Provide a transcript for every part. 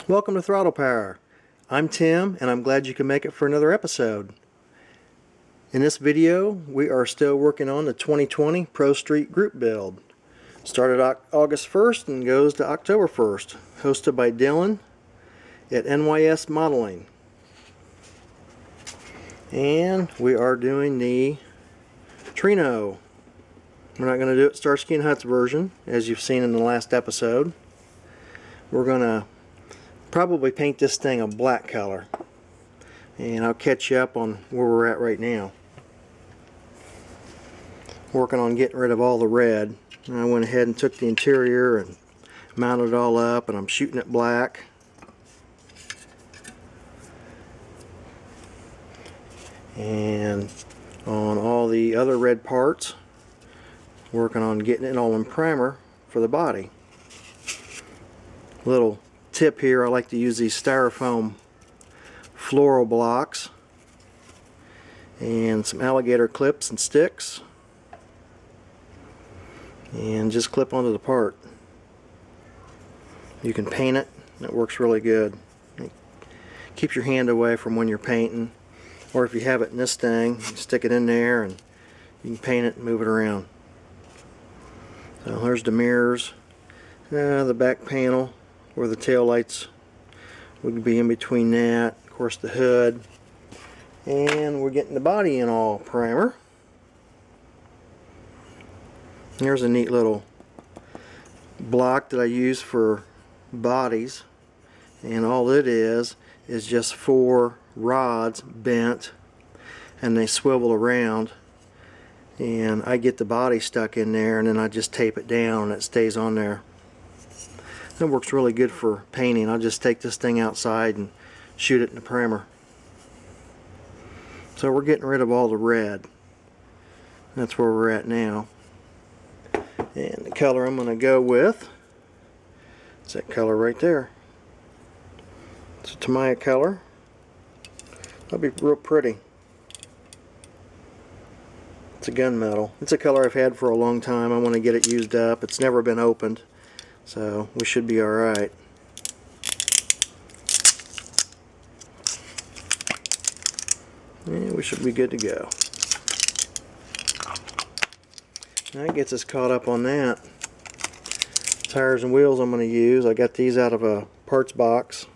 Welcome to Throttle Power. I'm Tim, and I'm glad you can make it for another episode. In this video, we are still working on the 2020 Pro Street Group build. Started August 1st and goes to October 1st. Hosted by Dylan at NYS Modeling. And we are doing the Torino. We're not going to do it Starsky and Hutch version, as you've seen in the last episode. We're going to probably paint this thing a black color, and I'll catch you up on where we're at right now. Working on getting rid of all the red. I went ahead and took the interior and mounted it all up, and I'm shooting it black. And on all the other red parts, working on getting it all in primer for the body. Little tip here, I like to use these styrofoam floral blocks and some alligator clips and sticks, and just clip onto the part. You can paint it, it works really good. It keeps your hand away from when you're painting, or if you have it in this thing, you stick it in there and you can paint it and move it around. So there's the mirrors, the back panel where the tail lights would be in between that, of course the hood, and we're getting the body in all primer. Here's a neat little block that I use for bodies, and all it is just 4 rods bent, and they swivel around, and I get the body stuck in there, and then I just tape it down and it stays on there. That works really good for painting. I'll just take this thing outside and shoot it in the primer. So we're getting rid of all the red. That's where we're at now. And the color I'm going to go with is that color right there. It's a Tamiya color. That'll be real pretty. It's a gunmetal. It's a color I've had for a long time. I want to get it used up. It's never been opened, so we should be alright. Yeah, we should be good to go. That gets us caught up on that. Tires and wheels I'm going to use. I got these out of a parts box.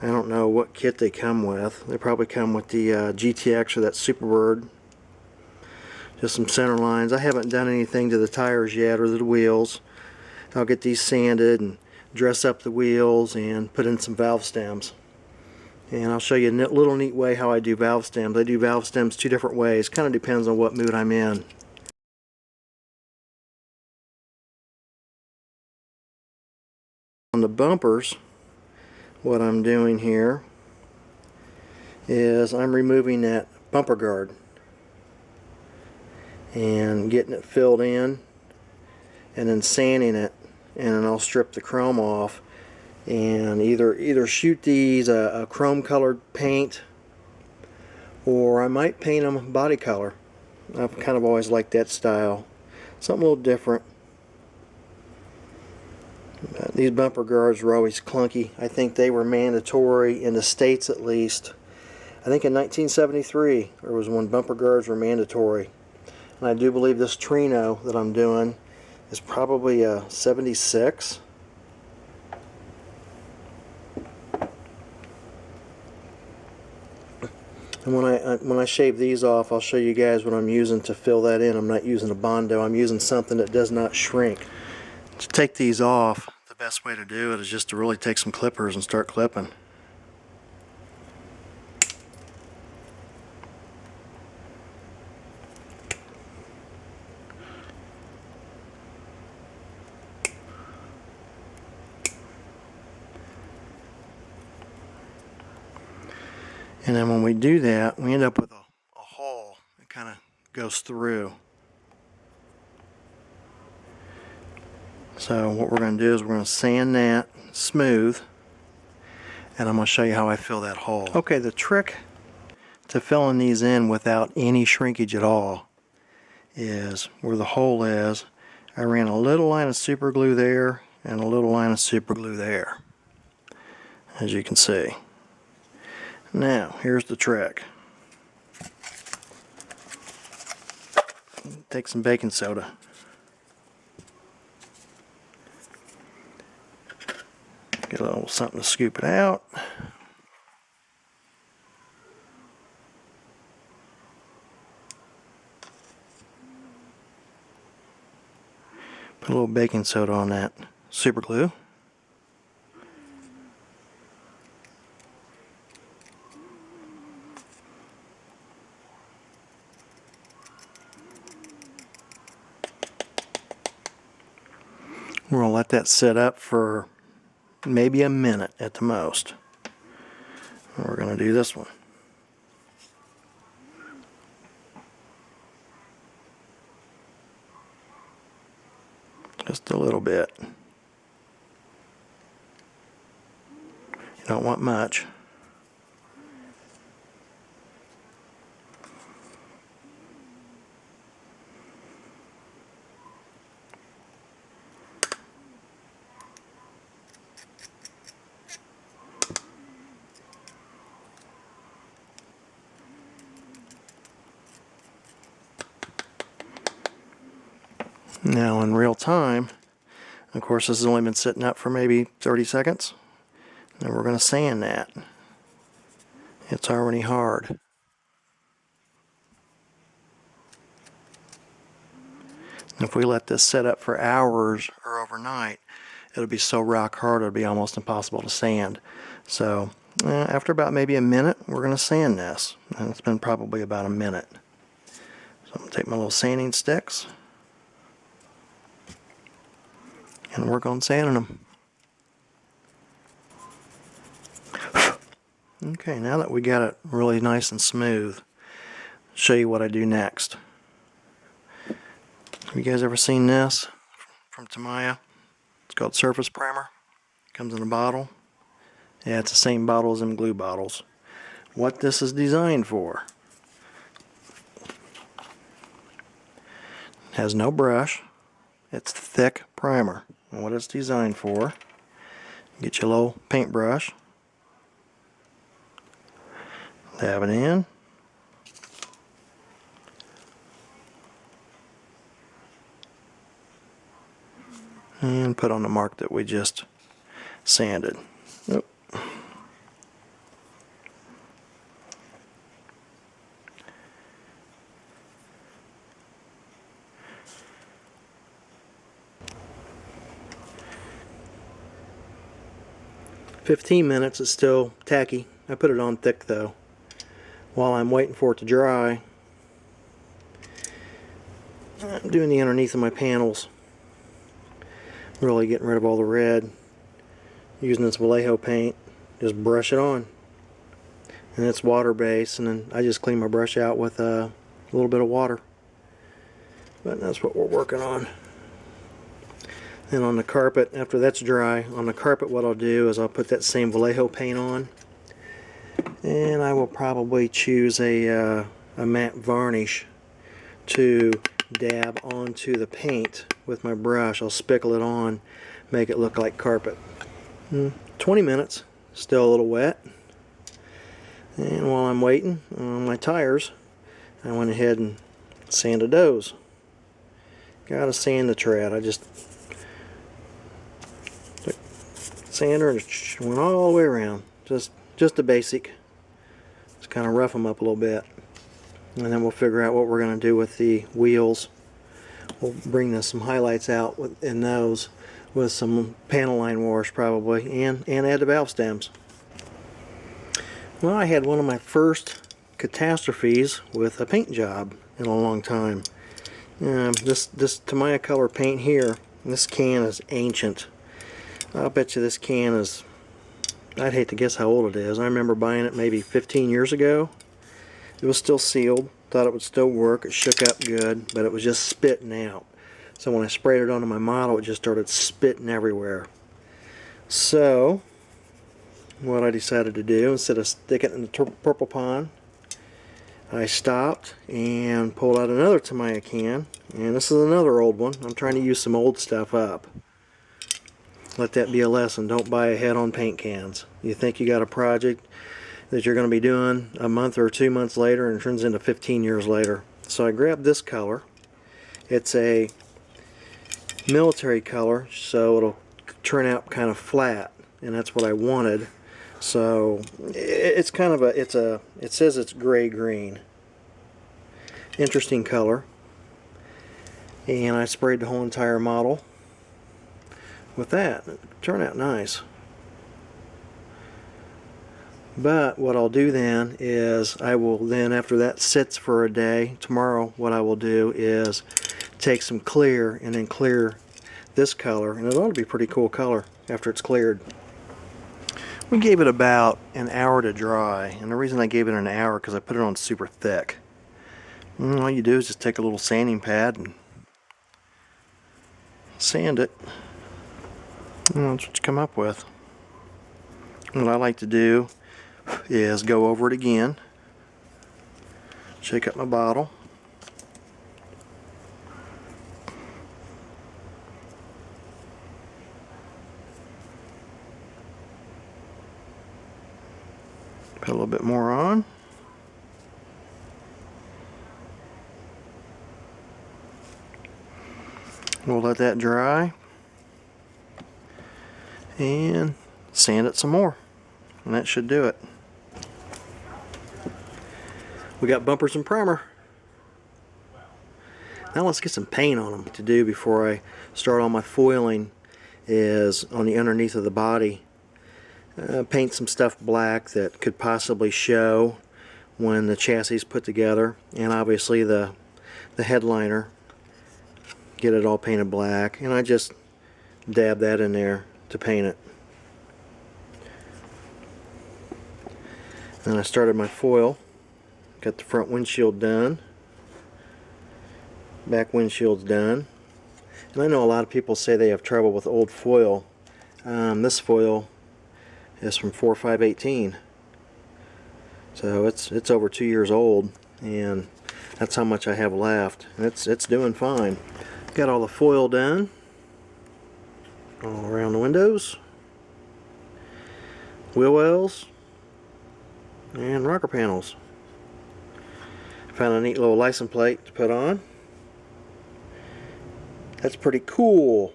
I don't know what kit they come with. They probably come with the GTX or that Superbird. Just some center lines. I haven't done anything to the tires yet or the wheels. I'll get these sanded and dress up the wheels and put in some valve stems. And I'll show you a little neat way how I do valve stems. I do valve stems 2 different ways. Kind of depends on what mood I'm in. On the bumpers, what I'm doing here is I'm removing that bumper guard and getting it filled in, and then sanding it, and then I'll strip the chrome off and either shoot these a chrome colored paint, or I might paint them body color. I've kind of always liked that style, something a little different. These bumper guards were always clunky. I think they were mandatory in the States, at least. I think in 1973 there was when bumper guards were mandatory. And I do believe this Torino that I'm doing is probably a 76. And when I shave these off, I'll show you guys what I'm using to fill that in. I'm not using a Bondo. I'm using something that does not shrink. To take these off, the best way to do it is just to really take some clippers and start clipping. And then when we do that, we end up with a hole that kind of goes through. So what we're going to do is we're going to sand that smooth, and I'm going to show you how I fill that hole. Okay, the trick to filling these in without any shrinkage at all is where the hole is. I ran a little line of super glue there and a little line of super glue there. as you can see. Now, here's the trick. Take some baking soda. Get a little something to scoop it out. Put a little baking soda on that super glue. We're going to let that sit up for maybe a minute at the most. And we're going to do this one. Just a little bit. You don't want much. Now in real time, of course this has only been sitting up for maybe 30 seconds, and we're going to sand that. It's already hard. If we let this sit up for hours or overnight, it'll be so rock hard it'll be almost impossible to sand. So after about maybe a minute, we're going to sand this, and it's been probably about a minute. So I'm going to take my little sanding sticks and work on sanding them. Okay, now that we got it really nice and smooth, I'll show you what I do next. Have you guys ever seen this from Tamiya? It's called Surface Primer. Comes in a bottle. Yeah, it's the same bottle as them glue bottles. What this is designed for. It has no brush. It's thick primer. And what it's designed for, get your little paintbrush, dab it in, and put on the mark that we just sanded. Nope. 15 minutes, it's still tacky. I put it on thick though. While I'm waiting for it to dry, I'm doing the underneath of my panels. Really getting rid of all the red. Using this Vallejo paint, just brush it on. And it's water based, and then I just clean my brush out with a little bit of water. But that's what we're working on. And on the carpet, after that's dry, on the carpet what I'll do is I'll put that same Vallejo paint on. And I will probably choose a matte varnish to dab onto the paint with my brush. I'll spickle it on, make it look like carpet. 20 minutes, still a little wet. And while I'm waiting on my tires, I went ahead and sanded those. Gotta sand the tread. I just took sander and went all the way around. Just the basic. Just kind of rough them up a little bit. And then we'll figure out what we're going to do with the wheels. We'll bring some highlights out in those with some panel line wash probably, and add the valve stems. Well, I had one of my first catastrophes with a paint job in a long time. This Tamiya color paint here, this can is ancient. I'll bet you this can is, I'd hate to guess how old it is. I remember buying it maybe 15 years ago. It was still sealed, thought it would still work, it shook up good, but it was just spitting out. So when I sprayed it onto my model, it just started spitting everywhere. So what I decided to do, instead of sticking it in the purple pond, I stopped and pulled out another Tamiya can, and this is another old one. I'm trying to use some old stuff up. let that be a lesson. Don't buy ahead on paint cans. You think you got a project that you're going to be doing a month or 2 months later, and it turns into 15 years later. So I grabbed this color. It's a military color, so it'll turn out kind of flat, and that's what I wanted. So it's kind of it says it's gray green. Interesting color. And I sprayed the whole entire model with that. It turned out nice. But what I'll do then is I will then, after that sits for a day, tomorrow what I will do is take some clear and then clear this color, and it ought to be a pretty cool color after it's cleared. We gave it about an hour to dry, and the reason I gave it an hour because I put it on super thick. And all you do is just take a little sanding pad and sand it. And that's what you come up with. What I like to do is go over it again, shake up my bottle, put a little bit more on, we'll let that dry and sand it some more, and that should do it. We got bumpers and primer. Now let's get some paint on them. What to do before I start on my foiling is on the underneath of the body, paint some stuff black that could possibly show when the chassis is put together, and obviously the headliner, get it all painted black, and I just dab that in there to paint it. Then I started my foil, got the front windshield done, back windshield's done, and I know a lot of people say they have trouble with old foil. This foil is from 4/5/18, so it's over 2 years old, and that's how much I have left, and it's doing fine. Got all the foil done all around the windows, wheel wells, and rocker panels. Found a neat little license plate to put on. That's pretty cool.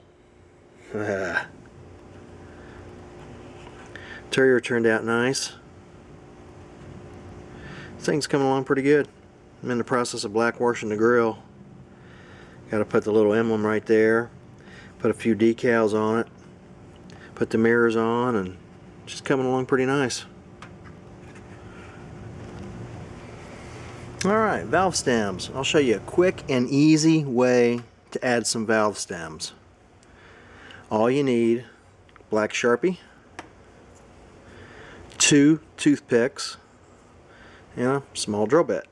Interior turned out nice. This thing's coming along pretty good. I'm in the process of black washing the grill. Got to put the little emblem right there, put a few decals on it, put the mirrors on, and just coming along pretty nice. Alright, valve stems. I'll show you a quick and easy way to add some valve stems. All you need, black Sharpie, 2 toothpicks, and a small drill bit.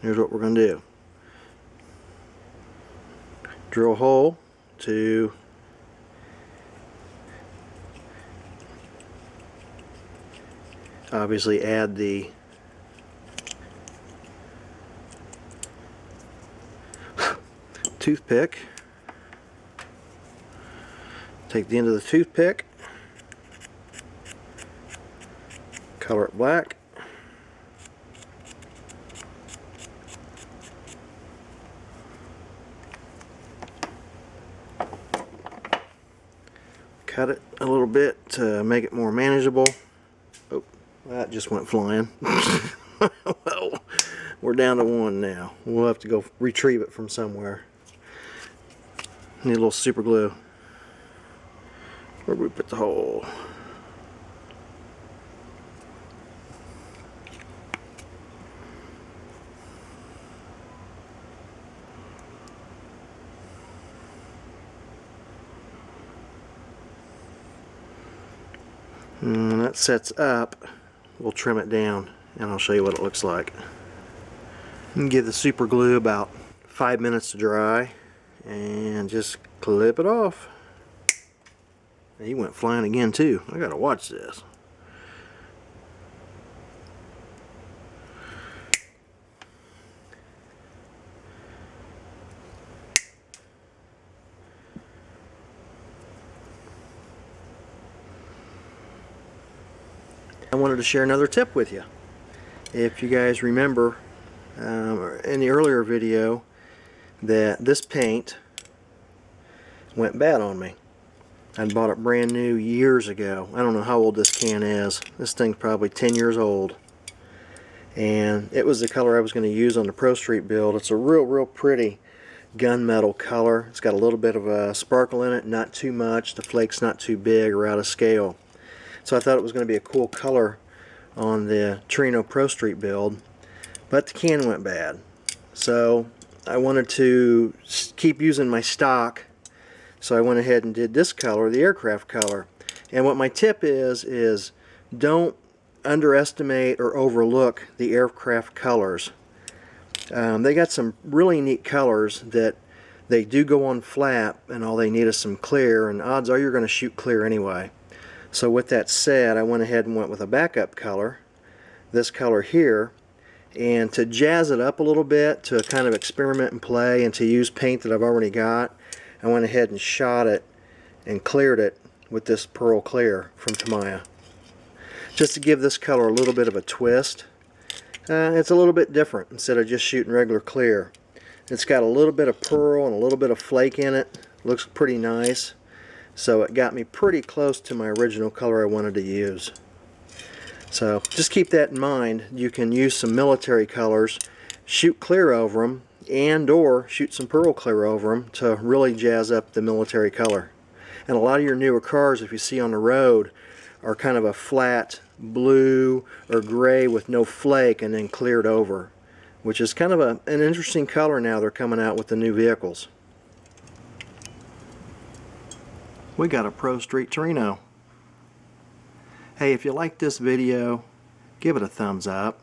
Here's what we're going to do. Drill a hole to obviously add the toothpick. Take the end of the toothpick, color it black, cut it a little bit to make it more manageable. Oh, that just went flying. Well, we're down to one now. We'll have to go retrieve it from somewhere. Need a little super glue. Where do we put the hole? And when that sets up, we'll trim it down, and I'll show you what it looks like. And give the super glue about 5 minutes to dry, and just clip it off. He went flying again too. I gotta watch this. I wanted to share another tip with you. If you guys remember in the earlier video that this paint went bad on me. I bought it brand new years ago. I don't know how old this can is. This thing's probably 10 years old. And it was the color I was going to use on the Pro Street build. It's a real pretty gunmetal color. It's got a little bit of a sparkle in it, not too much. The flake's not too big or out of scale. So I thought it was going to be a cool color on the Torino Pro Street build, but the can went bad. So I wanted to keep using my stock, so I went ahead and did this color, the aircraft color. And what my tip is don't underestimate or overlook the aircraft colors. They got some really neat colors that they do go on flat, and all they need is some clear, and odds are you're going to shoot clear anyway. So with that said, I went ahead and went with a backup color, this color here, and to jazz it up a little bit, to kind of experiment and play, and to use paint that I've already got, I went ahead and shot it and cleared it with this Pearl Clear from Tamiya. Just to give this color a little bit of a twist. It's a little bit different instead of just shooting regular clear. It's got a little bit of pearl and a little bit of flake in it. Looks pretty nice. So it got me pretty close to my original color I wanted to use. So just keep that in mind. You can use some military colors, shoot clear over them, and or shoot some pearl clear over them to really jazz up the military color. And a lot of your newer cars, if you see on the road, are kind of a flat blue or gray with no flake and then cleared over, which is kind of an interesting color now they're coming out with the new vehicles. We got a Pro Street Torino. Hey, if you like this video, give it a thumbs up.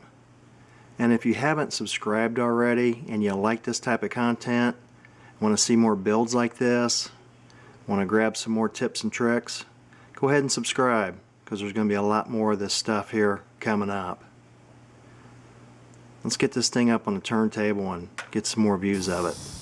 And if you haven't subscribed already and you like this type of content, want to see more builds like this, want to grab some more tips and tricks, go ahead and subscribe, because there's going to be a lot more of this stuff here coming up. Let's get this thing up on the turntable and get some more views of it.